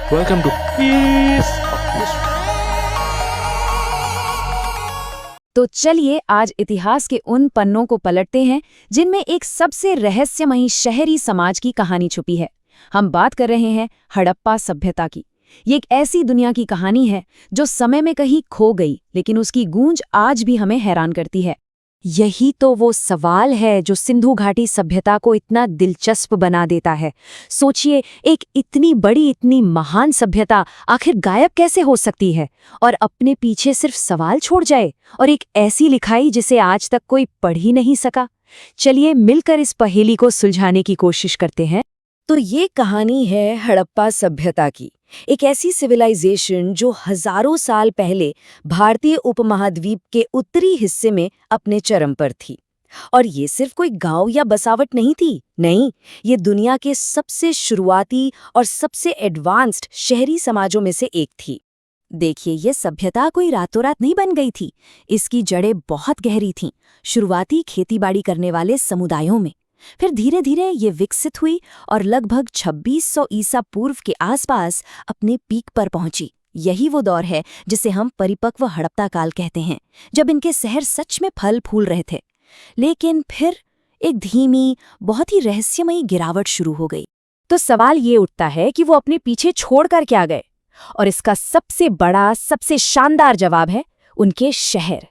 Welcome to Piece of History. तो चलिए आज इतिहास के उन पन्नों को पलटते हैं जिनमें एक सबसे रहस्यमयी शहरी समाज की कहानी छुपी है। हम बात कर रहे हैं हड़प्पा सभ्यता की। ये एक ऐसी दुनिया की कहानी है जो समय में कहीं खो गई, लेकिन उसकी गूंज आज भी हमें हैरान करती है। यही तो वो सवाल है जो सिंधु घाटी सभ्यता को इतना दिलचस्प बना देता है। सोचिए, एक इतनी बड़ी, इतनी महान सभ्यता आखिर गायब कैसे हो सकती है और अपने पीछे सिर्फ सवाल छोड़ जाए, और एक ऐसी लिखाई जिसे आज तक कोई पढ़ ही नहीं सका। चलिए मिलकर इस पहेली को सुलझाने की कोशिश करते हैं। तो ये कहानी है हड़प्पा सभ्यता की, एक ऐसी सिविलाइजेशन जो हजारों साल पहले भारतीय उपमहाद्वीप के उत्तरी हिस्से में अपने चरम पर थी। और ये सिर्फ कोई गांव या बसावट नहीं थी, नहीं, ये दुनिया के सबसे शुरुआती और सबसे एडवांस्ड शहरी समाजों में से एक थी। देखिए, ये सभ्यता कोई रातों रात नहीं बन गई थी। इसकी जड़ें बहुत गहरी थीं, शुरुआती खेतीबाड़ी करने वाले समुदायों में। फिर धीरे धीरे ये विकसित हुई और लगभग 2600 ईसा पूर्व के आसपास अपने पीक पर पहुंची। यही वो दौर है जिसे हम परिपक्व हड़प्पा काल कहते हैं, जब इनके शहर सच में फल फूल रहे थे। लेकिन फिर एक धीमी, बहुत ही रहस्यमयी गिरावट शुरू हो गई। तो सवाल ये उठता है कि वो अपने पीछे छोड़कर क्या गए, और इसका सबसे बड़ा, सबसे शानदार जवाब है उनके शहर।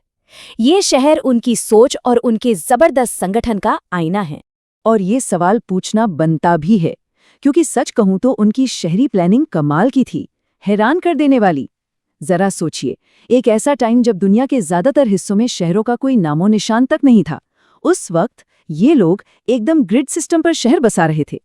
ये शहर उनकी सोच और उनके जबरदस्त संगठन का आईना है। और ये सवाल पूछना बनता भी है, क्योंकि सच कहूं तो उनकी शहरी प्लानिंग कमाल की थी, हैरान कर देने वाली। जरा सोचिए, एक ऐसा टाइम जब दुनिया के ज्यादातर हिस्सों में शहरों का कोई नामो निशान तक नहीं था, उस वक्त ये लोग एकदम ग्रिड सिस्टम पर शहर बसा रहे थे।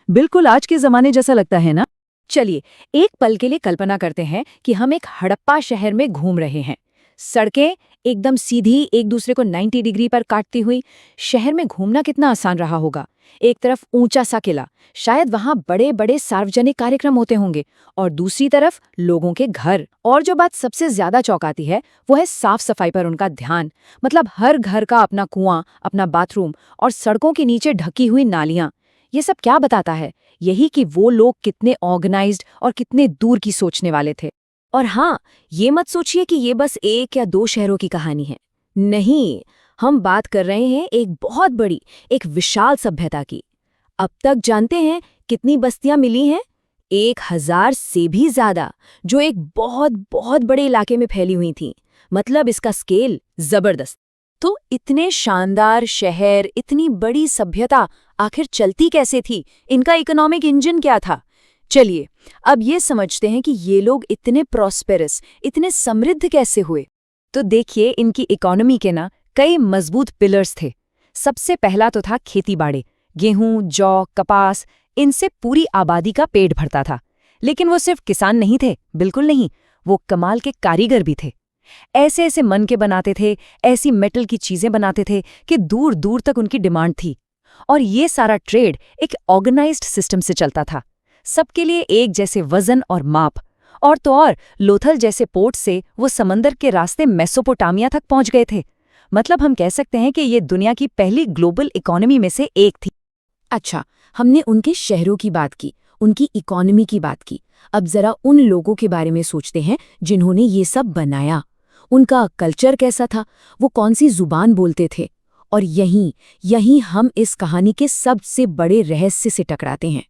बिल्कुल आज के जमाने जैसा लगता है ना। चलिए एक पल के लिए कल्पना करते हैं कि हम एक हड़प्पा शहर में घूम रहे हैं। सड़कें एकदम सीधी, एक दूसरे को 90 डिग्री पर काटती हुई। शहर में घूमना कितना आसान रहा होगा। एक तरफ ऊंचा सा किला, शायद वहां बड़े बड़े सार्वजनिक कार्यक्रम होते होंगे, और दूसरी तरफ लोगों के घर। और जो बात सबसे ज्यादा चौंकाती है वो है साफ सफाई पर उनका ध्यान। मतलब हर घर का अपना कुआं, अपना बाथरूम, और सड़कों के नीचे ढकी हुई नालियां। ये सब क्या बताता है? यही कि वो लोग कितने ऑर्गेनाइज्ड और कितने दूर की सोचने वाले थे। और हाँ, ये मत सोचिए कि ये बस एक या दो शहरों की कहानी है। नहीं, हम बात कर रहे हैं एक बहुत बड़ी, एक विशाल सभ्यता की। अब तक जानते हैं कितनी बस्तियां मिली हैं? 1000 से भी ज्यादा, जो एक बहुत बहुत बड़े इलाके में फैली हुई थीं। मतलब इसका स्केल जबरदस्त। तो इतने शानदार शहर, इतनी बड़ी सभ्यता आखिर चलती कैसे थी? इनका इकोनॉमिक इंजन क्या था? चलिए अब ये समझते हैं कि ये लोग इतने प्रॉस्पेरस, इतने समृद्ध कैसे हुए। तो देखिए, इनकी इकोनॉमी के ना कई मजबूत पिलर्स थे। सबसे पहला तो था खेतीबाड़ी। गेहूं, जौ, कपास, इनसे पूरी आबादी का पेट भरता था। लेकिन वो सिर्फ किसान नहीं थे, बिल्कुल नहीं, वो कमाल के कारीगर भी थे। ऐसे ऐसे मन के बनाते थे, ऐसी मेटल की चीजें बनाते थे कि दूर दूर तक उनकी डिमांड थी। और ये सारा ट्रेड एक ऑर्गेनाइज्ड सिस्टम से चलता था। सबके लिए एक जैसे वजन और माप। और तो और लोथल जैसे पोर्ट से वो समंदर के रास्ते मेसोपोटामिया तक पहुंच गए थे। मतलब हम कह सकते हैं कि ये दुनिया की पहली ग्लोबल इकोनॉमी में से एक थी। अच्छा, हमने उनके शहरों की बात की, उनकी इकोनॉमी की बात की। अब जरा उन लोगों के बारे में सोचते हैं जिन्होंने ये सब बनाया। उनका कल्चर कैसा था? वो कौन सी जुबान बोलते थे? और यहीं हम इस कहानी के सबसे बड़े रहस्य से टकराते हैं।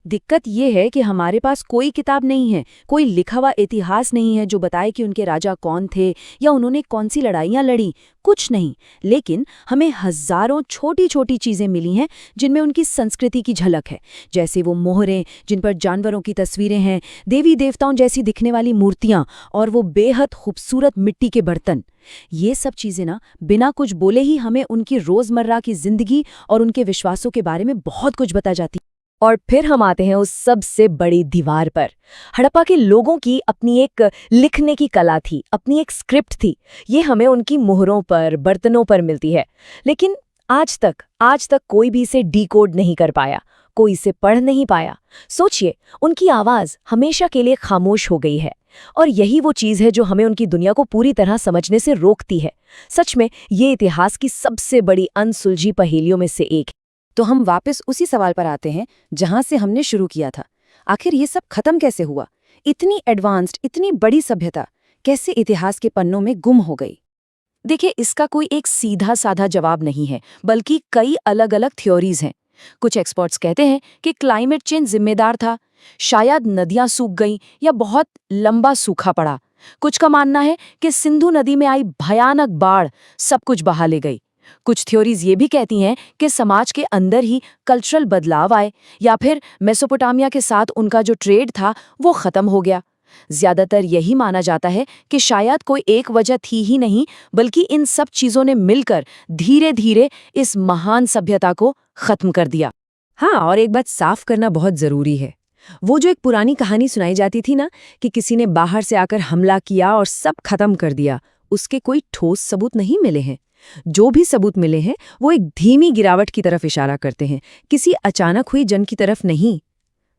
दिक्कत ये है कि हमारे पास कोई किताब नहीं है, कोई लिखा हुआ इतिहास नहीं है जो बताए कि उनके राजा कौन थे या उन्होंने कौन सी लड़ाइयाँ लड़ी। कुछ नहीं। लेकिन हमें हजारों छोटी छोटी चीज़ें मिली हैं जिनमें उनकी संस्कृति की झलक है। जैसे वो मोहरें जिन पर जानवरों की तस्वीरें हैं, देवी देवताओं जैसी दिखने वाली मूर्तियाँ, और वो बेहद खूबसूरत मिट्टी के बर्तन। ये सब चीज़ें ना बिना कुछ बोले ही हमें उनकी रोज़मर्रा की जिंदगी और उनके विश्वासों के बारे में बहुत कुछ बता जाती। और फिर हम आते हैं उस सबसे बड़ी दीवार पर। हड़प्पा के लोगों की अपनी एक लिखने की कला थी, अपनी एक स्क्रिप्ट थी। ये हमें उनकी मोहरों पर, बर्तनों पर मिलती है। लेकिन आज तक कोई भी इसे डिकोड नहीं कर पाया, कोई इसे पढ़ नहीं पाया। सोचिए, उनकी आवाज़ हमेशा के लिए खामोश हो गई है। और यही वो चीज़ है जो हमें उनकी दुनिया को पूरी तरह समझने से रोकती है। सच में ये इतिहास की सबसे बड़ी अनसुलझी पहेलियों में से एक। तो हम वापस उसी सवाल पर आते हैं जहां से हमने शुरू किया था। आखिर ये सब खत्म कैसे हुआ? इतनी एडवांस्ड, इतनी बड़ी सभ्यता कैसे इतिहास के पन्नों में गुम हो गई? देखिए, इसका कोई एक सीधा साधा जवाब नहीं है, बल्कि कई अलग-अलग थ्योरीज हैं। कुछ एक्सपर्ट्स कहते हैं कि क्लाइमेट चेंज जिम्मेदार था, शायद नदियां सूख गईं या बहुत लंबा सूखा पड़ा। कुछ का मानना है कि सिंधु नदी में आई भयानक बाढ़ सब कुछ बहा ले गई। कुछ थ्योरीज ये भी कहती हैं कि समाज के अंदर ही कल्चरल बदलाव आए, या फिर मेसोपोटामिया के साथ उनका जो ट्रेड था वो खत्म हो गया। ज्यादातर यही माना जाता है कि शायद कोई एक वजह थी ही नहीं, बल्कि इन सब चीजों ने मिलकर धीरे धीरे इस महान सभ्यता को खत्म कर दिया। हाँ, और एक बात साफ करना बहुत जरूरी है। वो जो एक पुरानी कहानी सुनाई जाती थी ना, कि किसी ने बाहर से आकर हमला किया और सब खत्म कर दिया, उसके कोई ठोस सबूत नहीं मिले हैं। जो भी सबूत मिले हैं वो एक धीमी गिरावट की तरफ इशारा करते हैं, किसी अचानक हुई जंग की तरफ नहीं।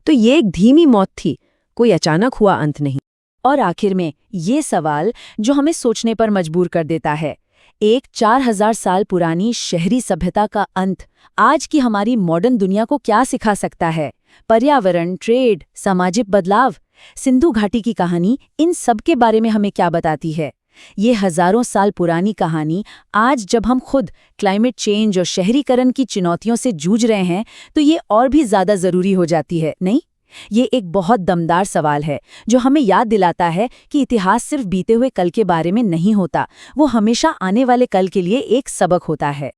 तो ये एक धीमी मौत थी, कोई अचानक हुआ अंत नहीं। और आखिर में ये सवाल जो हमें सोचने पर मजबूर कर देता है, एक 4000 साल पुरानी शहरी सभ्यता का अंत आज की हमारी मॉडर्न दुनिया को क्या सिखा सकता है? पर्यावरण, ट्रेड, सामाजिक बदलाव, सिंधु घाटी की कहानी, इन सब के बारे में हमें क्या बताती है? ये हजारों साल पुरानी कहानी आज जब हम खुद क्लाइमेट चेंज और शहरीकरण की चुनौतियों से जूझ रहे हैं, तो ये और भी ज्यादा जरूरी हो जाती है, नहीं? ये एक बहुत दमदार सवाल है जो हमें याद दिलाता है कि इतिहास सिर्फ बीते हुए कल के बारे में नहीं होता, वो हमेशा आने वाले कल के लिए एक सबक होता है।